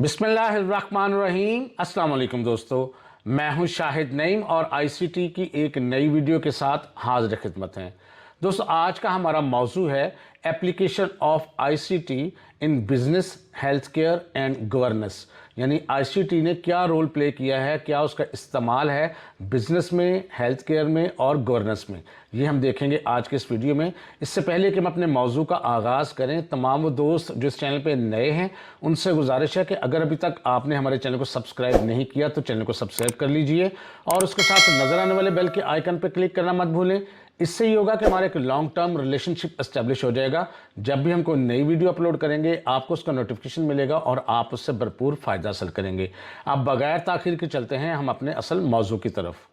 बिस्मिल्लाहिर्रहमानिर्रहीम। अस्सलाम वालेकुम दोस्तों, मैं हूं शाहिद नईम और आईसीटी की एक नई वीडियो के साथ हाजिर खिदमत हैं। दोस्तों, आज का हमारा मौजू है application of ICT in business, health care and governance. यानी आईसीटी ने क्या रोल प्ले किया है, क्या उसका इस्तेमाल है बिजनेस में, हेल्थ केयर में और गवर्नेंस में, ये हम देखेंगे आज के इस वीडियो में। इससे पहले कि हम अपने मौजू का आगाज़ करें, तमाम वो दोस्त जो इस चैनल पे नए हैं उनसे गुजारिश है कि अगर अभी तक आपने हमारे चैनल को सब्सक्राइब नहीं किया तो चैनल को सब्सक्राइब कर लीजिए और उसके साथ नजर आने वाले बेल के आइकन पर क्लिक करना मत भूलें। इससे ये होगा कि हमारा एक लॉन्ग टर्म रिलेशनशिप एस्टेब्लिश हो जाएगा। जब भी हम कोई नई वीडियो अपलोड करेंगे आपको उसका नोटिफिकेशन मिलेगा और आप उससे भरपूर फ़ायदा हासिल करेंगे। अब बगैर ताखिर के चलते हैं हम अपने असल मौजू की तरफ।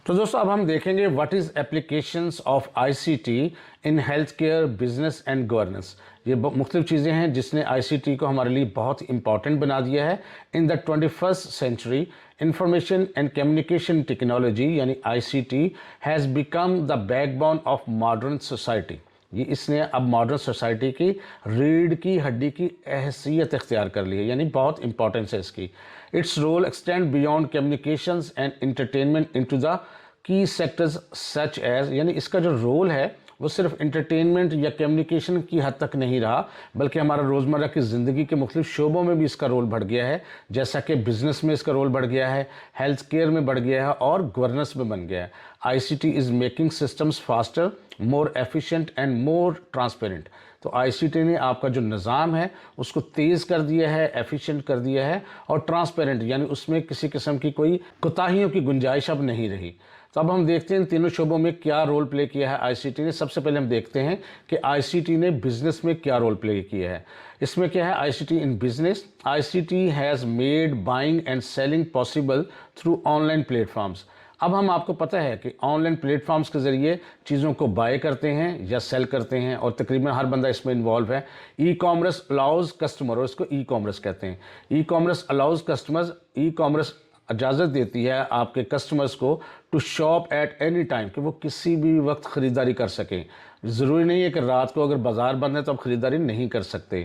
तो दोस्तों, अब हम देखेंगे what is applications of ICT in health care, business and governance. ये मुख्तलिफ चीज़ें हैं जिसने आईसीटी को हमारे लिए बहुत इंपॉर्टेंट बना दिया है। In the 21st century information and communication technology यानी ICT has become the backbone of modern society. ये इसने अब मॉडर्न सोसाइटी की रीढ़ की हड्डी की हैसियत इख्तियार कर ली है, यानी बहुत इंपॉर्टेंस है इसकी। Its role extend beyond communications and entertainment into the key sectors such as, यानी इसका जो रोल है वो सिर्फ इंटरटेनमेंट या कम्युनिकेशन की हद तक नहीं रहा, बल्कि हमारा रोज़मर्रा की ज़िंदगी के मुख्तलिफ शोबों में भी इसका रोल बढ़ गया है। जैसा कि बिज़नेस में इसका रोल बढ़ गया है, हेल्थ केयर में बढ़ गया है और गवर्नेंस में बन गया है। ICT is making systems faster, more efficient and more transparent. तो आईसीटी ने आपका जो निज़ाम है उसको तेज़ कर दिया है, एफिशिएंट कर दिया है और ट्रांसपेरेंट, यानी उसमें किसी किस्म की कोई कोताहियों की गुंजाइश अब नहीं रही। तो अब हम देखते हैं इन तीनों शोबों में क्या रोल प्ले किया है आईसीटी ने। सबसे पहले हम देखते हैं कि आईसीटी ने बिजनेस में क्या रोल प्ले किया है। इसमें क्या है, ICT in business, ICT has made buying and selling possible through online platforms. अब हम आपको पता है कि ऑनलाइन प्लेटफॉर्म्स के ज़रिए चीज़ों को बाय करते हैं या सेल करते हैं और तकरीबन हर बंदा इसमें इन्वॉल्व है। ई कॉमर्स अलाउज कस्टमर, और इसको ई कॉमर्स कहते हैं। E commerce allows customers, e commerce इजाज़त देती है आपके कस्टमर्स को to shop at any time, कि वो किसी भी वक्त ख़रीदारी कर सकें। ज़रूरी नहीं है कि रात को अगर बाज़ार बंद है तो आप ख़रीदारी नहीं कर सकते।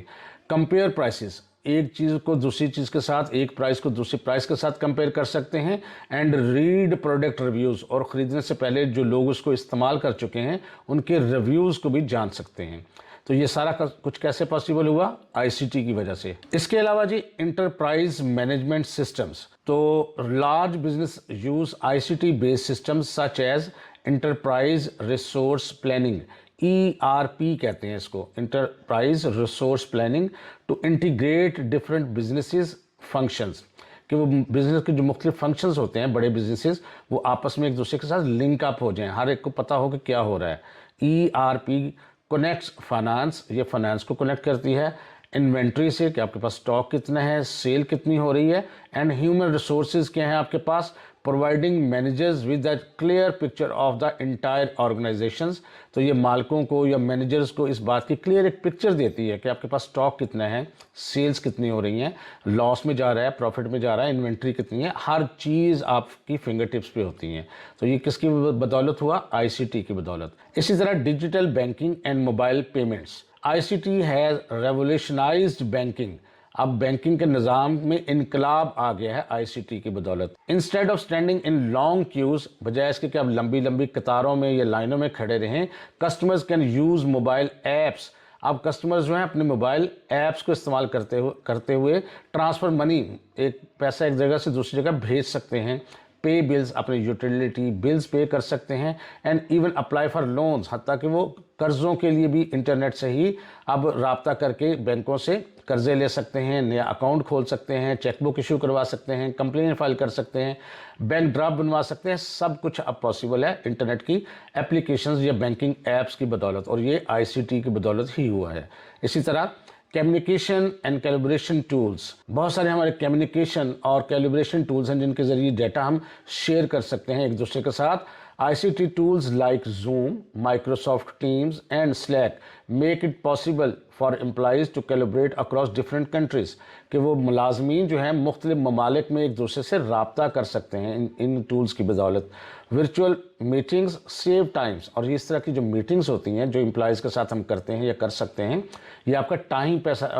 कंपेयर प्राइसेस, एक चीज़ को दूसरी चीज़ के साथ, एक प्राइस को दूसरी प्राइस के साथ कंपेयर कर सकते हैं। एंड रीड प्रोडक्ट रिव्यूज़, और ख़रीदने से पहले जो लोग उसको इस्तेमाल कर चुके हैं उनके रिव्यूज़ को भी जान सकते हैं। तो ये सारा कुछ कैसे पॉसिबल हुआ, आईसीटी की वजह से। इसके अलावा जी इंटरप्राइज मैनेजमेंट सिस्टम्स, तो large business use ICT based systems such as enterprise resource planning, ERP कहते हैं इसको, enterprise resource planning, to integrate different businesses functions, कि वो बिजनेस के जो मुख्तलिफ फंक्शंस होते हैं, बड़े बिजनेसेस, वो आपस में एक दूसरे के साथ लिंक अप हो जाएं, हर एक को पता हो कि क्या हो रहा है। ERP कनेक्ट्स फाइनेंस, ये फाइनेंस को कनेक्ट करती है इन्वेंट्री से, कि आपके पास स्टॉक कितना है, सेल कितनी हो रही है, एंड ह्यूमन रिसोर्सेज क्या है आपके पास, providing managers with the clear picture of the entire organisations. तो ये मालिकों को या मैनेजर्स को इस बात की क्लियर एक पिक्चर देती है कि आपके पास स्टॉक कितना है, सेल्स कितनी हो रही हैं, लॉस में जा रहा है, प्रॉफिट में जा रहा है, इन्वेंट्री कितनी है, हर चीज़ आपकी फिंगर टिप्स पे होती हैं। तो ये किसकी बदौलत हुआ, आईसीटी की बदौलत। इसी तरह digital banking and mobile payments, ICT has revolutionised banking. अब बैंकिंग के निज़ाम में इनकलाब आ गया है आईसीटी की बदौलत। Instead of standing in long queues, बजाय इसके कि आप लंबी लंबी कतारों में या लाइनों में खड़े रहें, customers can use mobile apps. अब कस्टमर्स जो हैं अपने मोबाइल ऐप्स को इस्तेमाल करते हुए ट्रांसफ़र मनी, एक पैसा एक जगह से दूसरी जगह भेज सकते हैं, पे बिल्स, अपने यूटिलिटी बिल्स पे कर सकते हैं, and even apply for loans, हत्ता कि वो कर्ज़ों के लिए भी इंटरनेट से ही अब राब्ता करके बैंकों से कर्ज़े ले सकते हैं, नया अकाउंट खोल सकते हैं, चेकबुक इशू करवा सकते हैं, कंप्लेन फाइल कर सकते हैं, बैंक ड्राफ्ट बनवा सकते हैं। सब कुछ अब पॉसिबल है इंटरनेट की एप्लीकेशंस या बैंकिंग ऐप्स की बदौलत, और ये आईसीटी की बदौलत ही हुआ है। इसी तरह कम्युनिकेशन एंड कैलिब्रेशन टूल्स, बहुत सारे हमारे कम्युनिकेशन और कैलिब्रेशन टूल्स हैं जिनके ज़रिए डेटा हम शेयर कर सकते हैं एक दूसरे के साथ। ICT tools like Zoom, Microsoft Teams and Slack make it possible for employees to collaborate across different countries, कि वो मुलाजमीन जो हैं मुख्तलिफ ममालिक में एक दूसरे से रब्ता कर सकते हैं इन टूल्स की बदौलत। वर्चुअल मीटिंग्स सेव टाइम्स, और इस तरह की जो मीटिंग्स होती हैं जो एम्प्लॉइज़ के साथ हम करते हैं या कर सकते हैं, ये आपका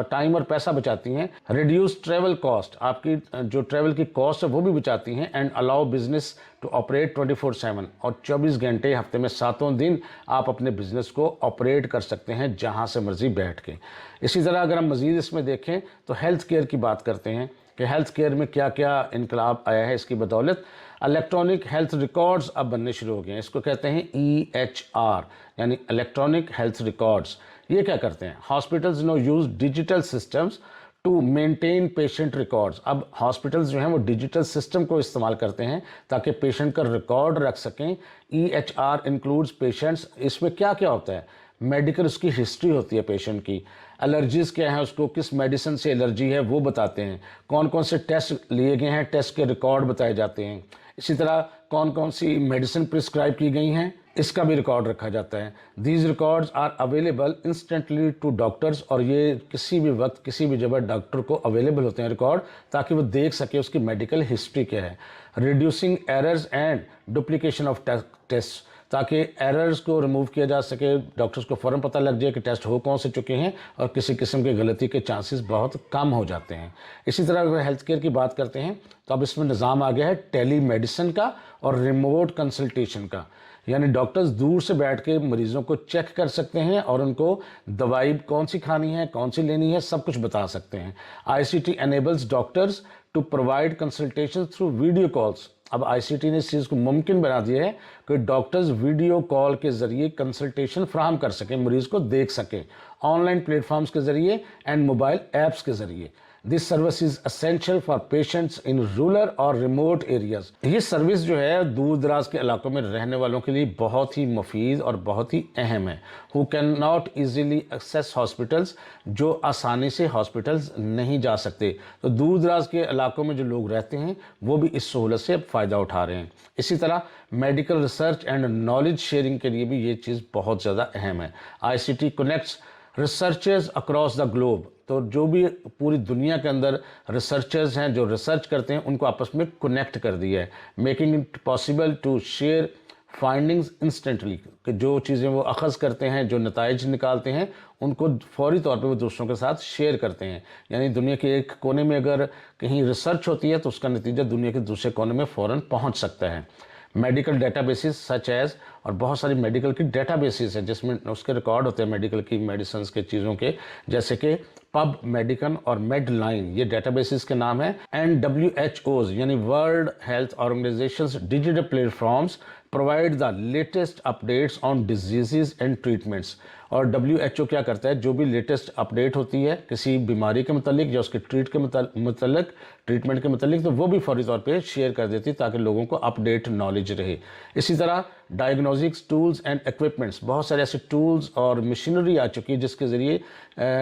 टाइम और पैसा बचाती हैं। रिड्यूस ट्रैवल कॉस्ट, आपकी जो ट्रैवल की कॉस्ट है वो भी बचाती हैं। And allow business to operate 24/7, और 24 घंटे हफ्ते में 7 दिन आप अपने बिजनेस को ऑपरेट कर सकते हैं जहां से मर्जी बैठ के। इसी तरह अगर हम मज़ीद इसमें देखें तो हेल्थ केयर की बात करते हैं कि हेल्थ केयर में क्या क्या इनकलाब आया है इसकी बदौलत। इलेक्ट्रॉनिक हेल्थ रिकॉर्ड्स अब बनने शुरू हो गए हैं, इसको कहते हैं EHR, यानी इलेक्ट्रॉनिक हेल्थ रिकॉर्ड्स। ये क्या करते हैं? Hospitals now use digital systems to maintain patient records. अब हॉस्पिटल्स जो हैं वो डिजिटल सिस्टम को इस्तेमाल करते हैं ताकि पेशेंट का रिकॉर्ड रख सकें। EHR इंक्लूड्स पेशेंट्स, इसमें क्या क्या होता है? मेडिकल उसकी हिस्ट्री होती है पेशेंट की, एलर्जीज़ क्या है, उसको किस मेडिसिन से एलर्जी है वो बताते हैं, कौन कौन से टेस्ट लिए गए हैं, टेस्ट के रिकॉर्ड बताए जाते हैं। इसी तरह कौन कौन सी मेडिसिन प्रिस्क्राइब की गई हैं इसका भी रिकॉर्ड रखा जाता है। These records are available instantly to doctors, और ये किसी भी वक्त किसी भी जगह डॉक्टर को अवेलेबल होते हैं रिकॉर्ड, ताकि वो देख सके उसकी मेडिकल हिस्ट्री क्या है। Reducing errors and duplication of test, ताकि एरर्स को रिमूव किया जा सके, डॉक्टर्स को फ़ौरन पता लग जाए कि टेस्ट हो कौन से चुके हैं और किसी किस्म की गलती के चांसेस बहुत कम हो जाते हैं। इसी तरह अगर हेल्थ केयर की बात करते हैं तो अब इसमें निज़ाम आ गया है टेली मेडिसिन का और रिमोट कंसल्टेशन का, यानी डॉक्टर्स दूर से बैठ के मरीज़ों को चेक कर सकते हैं और उनको दवाई कौन सी खानी है, कौन सी लेनी है, सब कुछ बता सकते हैं। ICT enables doctors to provide consultation through video calls. अब ICT ने इस चीज़ को मुमकिन बना दिया है कि डॉक्टर्स वीडियो कॉल के ज़रिए कंसल्टेशन फ्राहम कर सकें, मरीज़ को देख सकें, ऑनलाइन प्लेटफॉर्म्स के ज़रिए एंड मोबाइल ऐप्स के ज़रिए। This service is essential for patients in rural और रिमोट एरियाज़। ये सर्विस जो है दूर दराज के इलाकों में रहने वालों के लिए बहुत ही मुफीद और बहुत ही अहम है। Who can not easily access hospitals, जो आसानी से हॉस्पिटल्स नहीं जा सकते, तो दूर दराज के इलाकों में जो लोग रहते हैं वो भी इस सहूलत से फ़ायदा उठा रहे हैं। इसी तरह medical research and knowledge sharing के लिए भी ये चीज़ बहुत ज़्यादा अहम है। ICT connects researchers across the globe, तो जो भी पूरी दुनिया के अंदर रिसर्चर्स हैं जो रिसर्च करते हैं उनको आपस में कनेक्ट कर दिया है, making it possible to share findings instantly, कि जो चीज़ें वो अखज़ करते हैं, जो नताइज निकालते हैं, उनको फौरी तौर पे वो दूसरों के साथ शेयर करते हैं। यानी दुनिया के एक कोने में अगर कहीं रिसर्च होती है तो उसका नतीजा दुनिया के दूसरे कोने में फ़ौरन पहुंच सकता है। मेडिकल डेटाबेसेस सच एज, और बहुत सारी मेडिकल की डेटाबेसेस हैं जिसमें उसके रिकॉर्ड होते हैं मेडिकल की, मेडिसिन के चीज़ों के, जैसे कि पब मेडिकन और मेडलाइन, ये डेटाबेसेस के नाम है। एंड WHOs यानी world health organisations digital platforms provide the latest updates on disease and treatments. और WHO क्या करता है, जो भी लेटेस्ट अपडेट होती है किसी बीमारी के मतलब या उसके ट्रीटमेंट के मतलब, तो वो भी फौरी तौर पे शेयर कर देती ताकि लोगों को अपडेट नॉलेज रहे। इसी तरह डायग्नोस्टिक्स टूल्स एंड इक्विपमेंट्स, बहुत सारे ऐसे टूल्स और मशीनरी आ चुकी है जिसके ज़रिए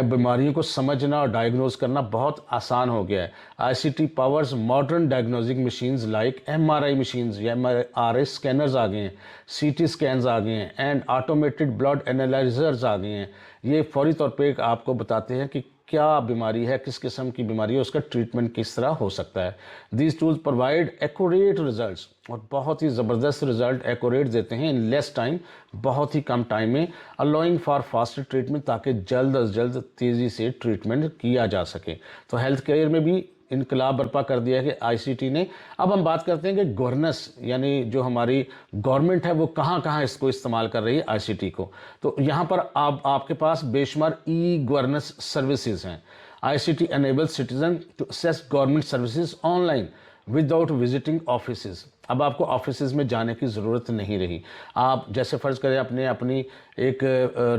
बीमारियों को समझना और डायग्नोज करना बहुत आसान हो गया है। ICT powers modern diagnostic machines like MRI machines या MRI स्कैनर्स आ गए हैं, CT स्कैन्स आ गए हैं एंड ऑटोमेटेड ब्लड एनालाइजर्स आ गए हैं। ये फौरी तौर पे आपको बताते हैं कि क्या बीमारी है, किस किस्म की बीमारी है, उसका ट्रीटमेंट किस तरह हो सकता है। These tools provide accurate results, और बहुत ही ज़बरदस्त रिजल्ट एक्यूरेट देते हैं इन लेस टाइम, बहुत ही कम टाइम में, अलाउइंग फॉर फास्टर ट्रीटमेंट, ताकि जल्द अज जल्द तेज़ी से ट्रीटमेंट किया जा सके। तो हेल्थ केयर में भी इनकलाब बर्पा कर दिया है कि ICT ने। अब हम बात करते हैं कि गवर्नेंस, यानी जो हमारी गवर्नमेंट है वो कहाँ कहाँ इसको इस्तेमाल कर रही है ICT को। तो यहाँ पर आपके पास बेशुमार गवर्नेंस सर्विसेज हैं। ICT enables citizen to access government services online without visiting offices. अब आपको ऑफिसेज में जाने की ज़रूरत नहीं रही। आप जैसे फ़र्ज़ करें आपने अपनी एक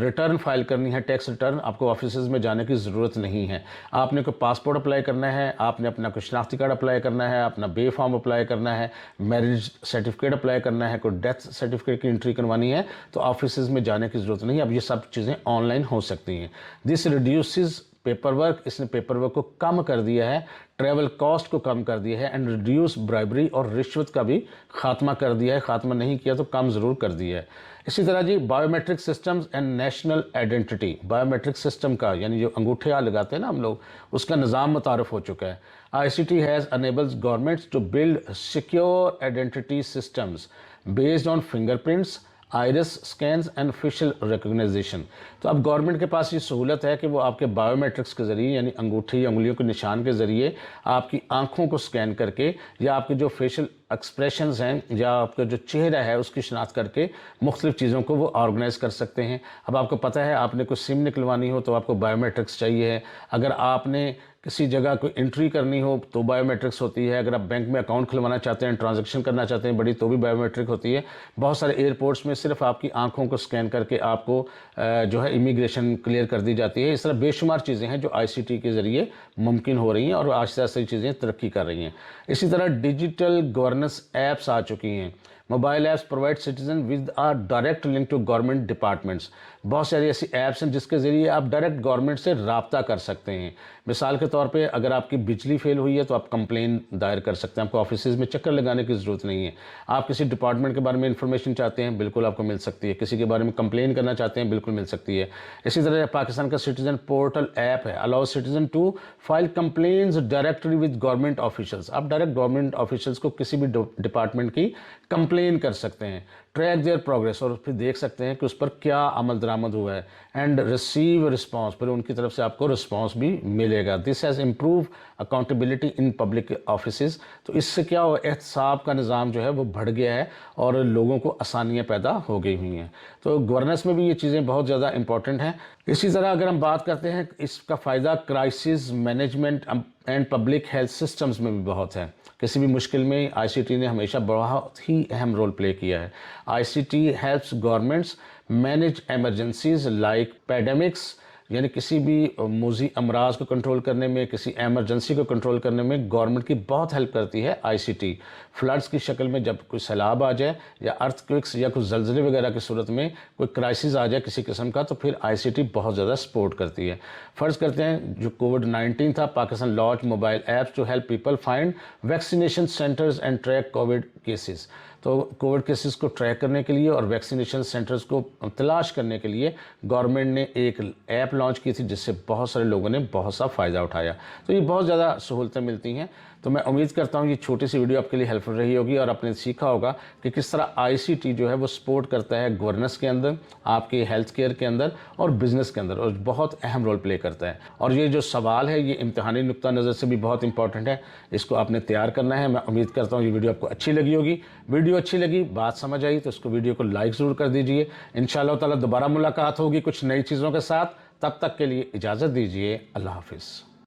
रिटर्न फाइल करनी है, टैक्स रिटर्न, आपको ऑफिसेज में जाने की ज़रूरत नहीं है। आपने कोई पासपोर्ट अप्लाई करना है, आपने अपना कोई शनाख्ती कार्ड अप्लाई करना है, अपना बे फॉर्म अप्लाई करना है, मैरिज सर्टिफिकेट अप्लाई करना है, कोई डेथ सर्टिफिकेट की एंट्री करवानी है, तो ऑफिसेज में जाने की ज़रूरत नहीं। अब ये सब चीज़ें ऑनलाइन हो सकती हैं। दिस रिड्यूसेस पेपर वर्क, इसने पेपर वर्क को कम कर दिया है, ट्रैवल कॉस्ट को कम कर दिया है एंड रिड्यूस ब्राइबरी और रिश्वत का भी खात्मा कर दिया है। खात्मा नहीं किया तो कम ज़रूर कर दिया है। इसी तरह जी biometric systems and national identity, biometric system का यानी जो अंगूठे हाथ लगाते हैं ना हम लोग, उसका निज़ाम मुतारफ़ हो चुका है। ICT has enables governments to build secure identity systems based on fingerprints, iris scans and facial recognition. तो अब गवर्नमेंट के पास ये सहूलत है कि वो आपके बायोमेट्रिक्स के ज़रिए यानी अंगूठी या उंगलियों के निशान के ज़रिए आपकी आंखों को स्कैन करके या आपके जो फेशियल एक्सप्रेशंस हैं या आपका जो चेहरा है उसकी शनाख्त करके मुख्तलिफ़ चीज़ों को वो ऑर्गेनाइज कर सकते हैं। अब आपको पता है आपने कोई सिम निकलवानी हो तो आपको बायोमेट्रिक्स चाहिए है। अगर आपने किसी जगह कोई एंट्री करनी हो तो बायोमेट्रिक्स होती है। अगर आप बैंक में अकाउंट खुलवाना चाहते हैं, ट्रांजैक्शन करना चाहते हैं बड़ी, तो भी बायोमेट्रिक होती है। बहुत सारे एयरपोर्ट्स में सिर्फ आपकी आंखों को स्कैन करके आपको जो है इमिग्रेशन क्लियर कर दी जाती है। इस तरह बेशुमार चीज़ें हैं जो ICT के ज़रिए मुमकिन हो रही हैं और आहिस्ता आहिस्ता चीज़ें तरक्की कर रही हैं। इसी तरह डिजिटल गवर्नेंस ऐप्स आ चुकी हैं। Mobile apps provide citizen with a direct link to government departments. बहुत सारी ऐसी ऐप्स हैं जिसके ज़रिए आप डायरेक्ट गवर्नमेंट से रब्ता कर सकते हैं। मिसाल के तौर पे अगर आपकी बिजली फेल हुई है तो आप कंप्लेन दायर कर सकते हैं। आपको ऑफिस में चक्कर लगाने की ज़रूरत नहीं है। आप किसी डिपार्टमेंट के बारे में इंफॉर्मेशन चाहते हैं, बिल्कुल आपको मिल सकती है। किसी के बारे में कंप्लेन करना चाहते हैं, बिल्कुल मिल सकती है। इसी तरह पाकिस्तान का सिटीजन पोर्टल ऐप है, allow citizen to file complaints directly with government officials. आप डायरेक्ट गवर्नमेंट ऑफिशियल्स को किसी भी डिपार्टमेंट की कंप्लेन कर सकते हैं। ट्रैक देयर प्रोग्रेस, और फिर देख सकते हैं कि उस पर क्या अमल दरामद हुआ है। एंड रिसीव रिस्पांस, फिर उनकी तरफ से आपको रिस्पांस भी मिलेगा। This has improve accountability in public offices. तो इससे क्या हो, एहतसाब का निज़ाम जो है वो बढ़ गया है और लोगों को आसानियाँ पैदा हो गई हुई हैं। तो गवर्नेंस में भी ये चीज़ें बहुत ज़्यादा इंपॉर्टेंट हैं। इसी तरह अगर हम बात करते हैं इसका फ़ायदा crisis management and public health systems में भी बहुत है। किसी भी मुश्किल में ICT ने हमेशा बहुत ही अहम रोल प्ले किया है। ICT helps governments manage emergencies like pandemics, यानी किसी भी मोज़ी अमराज को कंट्रोल करने में, किसी एमरजेंसी को कंट्रोल करने में गवर्नमेंट की बहुत हेल्प करती है ICT। फ्लड्स की शक्ल में जब कोई सैलाब आ जाए या अर्थक्वेक्स या कुछ जल्जले वगैरह की सूरत में कोई क्राइसिस आ जाए किसी किस्म का, तो फिर ICT बहुत ज़्यादा सपोर्ट करती है। फ़र्ज़ करते हैं जो कोविड-19 था, Pakistan launch mobile apps to help people find vaccination centres and track covid cases. तो कोविड केसेस को ट्रैक करने के लिए और वैक्सीनेशन सेंटर्स को तलाश करने के लिए गवर्नमेंट ने एक ऐप लॉन्च की थी जिससे बहुत सारे लोगों ने बहुत सा फ़ायदा उठाया। तो ये बहुत ज़्यादा सहूलतें मिलती हैं। तो मैं उम्मीद करता हूँ ये छोटी सी वीडियो आपके लिए हेल्पफुल रही होगी और आपने सीखा होगा कि किस तरह ICT जो है वो सपोर्ट करता है गवर्नेंस के अंदर, आपके हेल्थ केयर के अंदर और बिज़नेस के अंदर, और बहुत अहम रोल प्ले करता है। और ये जो सवाल है ये इम्तिहानी नुक्ता नज़र से भी बहुत इंपॉर्टेंट है, इसको आपने तैयार करना है। मैं उम्मीद करता हूँ ये वीडियो आपको अच्छी लगी होगी। वीडियो अच्छी लगी, बात समझ आई तो इसको वीडियो को लाइक ज़रूर कर दीजिए। इंशाअल्लाह ताला दोबारा मुलाकात होगी कुछ नई चीज़ों के साथ। तब तक के लिए इजाज़त दीजिए। अल्लाह हाफिज़।